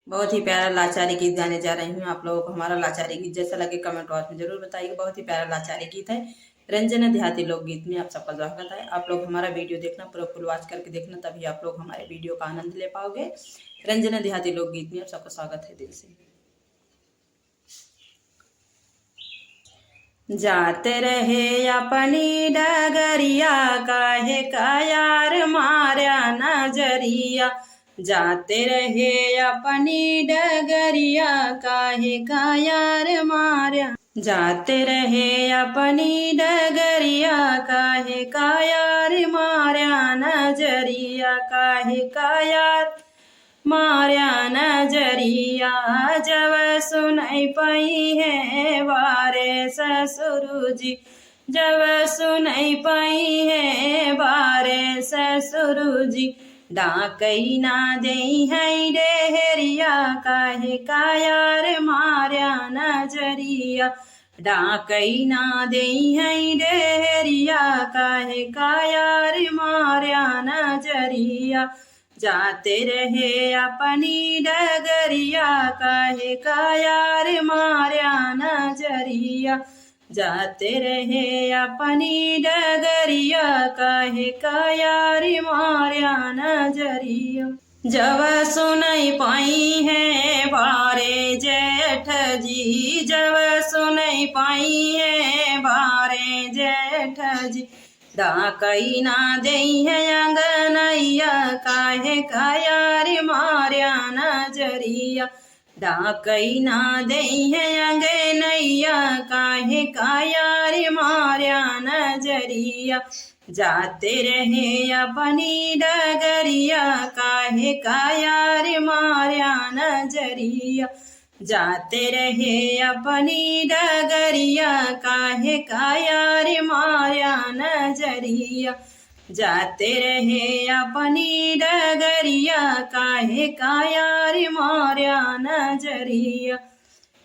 बहुत ही प्यारा लाचारी गीत गाने जा रही हूँ। आप लोगों को हमारा लाचारी गीत जैसा लगे कमेंट बॉक्स में जरूर बताइए। बहुत ही प्यारा लाचारी गीत है। रंजना देहाती लोकगीत में आप सबका स्वागत है। आप लोग हमारा वीडियो देखना, पूरा फुल वॉच करके देखना, तभी आप लोग हमारे वीडियो का आनंद ले पाओगे। रंजना देहाती लोकगीत में आप सबका स्वागत है दिल से। जाते रहे अपनी डगरिया, काहे का यार मारा नजरिया। जाते रहे अपनी डगरिया, काहे का यार मारा। जाते रहे अपनी डगरिया, काहे का यार मारा नजरिया। काहे का यार मारा नजरिया। जब सुनाई पाई है बारे ससुर जी, जब सुनाई पाई है बारे ससुर जी। डाकई ना दे है डेहरिया, काहे का यार मारा नजरिया। डाकई ना दे है डेहरिया, काहे का यार मारा नजरिया। जाते रहे अपनी डगरिया, काहे का यार मारा नजरिया। जाते रहे अपनी डगरिया, काहे का यार मारा नजरिया। जब सुनई पाई है बारे जेठ जी, जब सुनई पाई है बारे जेठ जी। डाकई ना दे है अंगनैया, काहे का यार मारा नजरिया। डाकई ना दे है अंगनैया, काहे का यार मारा नजरिया। जाते रहे अपनी डगरिया, काहे का यार मारा नजरिया। जाते रहे अपनी डगरिया, काहे का यार मारा नजरिया। जाते रहे अपनी डगरिया, काहे का यार मारा नजरिया।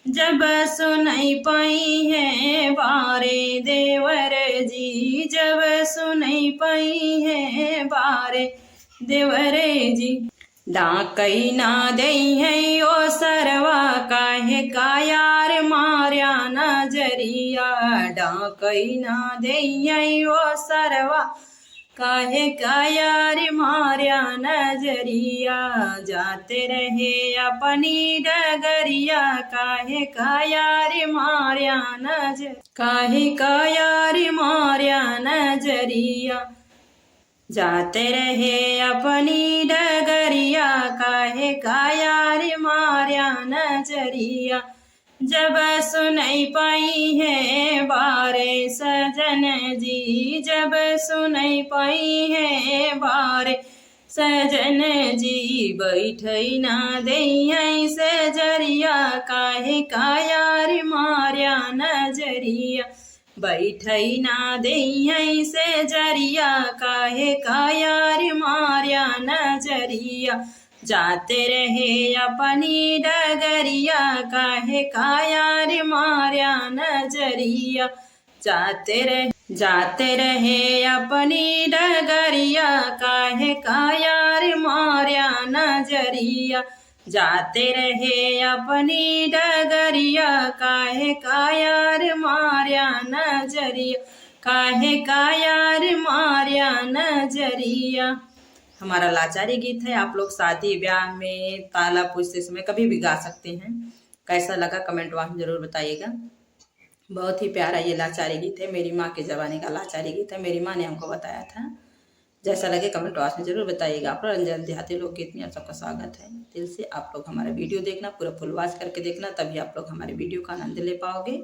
जब सुनई पाई है बारे देवर जी, जब सुनई पाई है बारे देवर जी। डाकई ना दे है ओ सरवा, काहे का यार मारा नजरिया। डाकई ना दे है ओ सरवा, काहे का यार मारा नजरिया। जाते रहे अपनी डगरिया, काहे का यार मारा नजर, काहे का यार मारा नजरिया। जाते रहे अपनी डगरिया, काहे का यार मारा नजरिया। जब सुनई पाई है बारे सजन जी, जब सुनई पाई है बारे सजन जी। बैठई ना दे है सजरिया, काहे का यार मारा नजरिया। बैठई ना दे है सजरिया, काहे का यार मारा नजरिया। जाते रहे अपनी डगरिया, काहे का यार मारा नजरिया। जाते रहे अपनी डगरिया, काहे का यार मारा नजरिया। जाते रहे अपनी डगरिया, काहे का यार मारा नजरिया। काहे का यार मारा नजरिया। हमारा लाचारी गीत है। आप लोग शादी ब्याह में ताला पूजते समय कभी भी गा सकते हैं। कैसा लगा कमेंट बॉक्स में जरूर बताइएगा। बहुत ही प्यारा ये लाचारी गीत है। मेरी माँ के ज़माने का लाचारी गीत है। मेरी माँ ने हमको बताया था। जैसा लगे कमेंट बॉक्स में जरूर बताइएगा। आप रंजना देहाती लोकगीत में आप सबका स्वागत है दिल से। आप लोग हमारा वीडियो देखना, पूरा फुल वॉच करके देखना, तभी आप लोग हमारे वीडियो का आनंद ले पाओगे।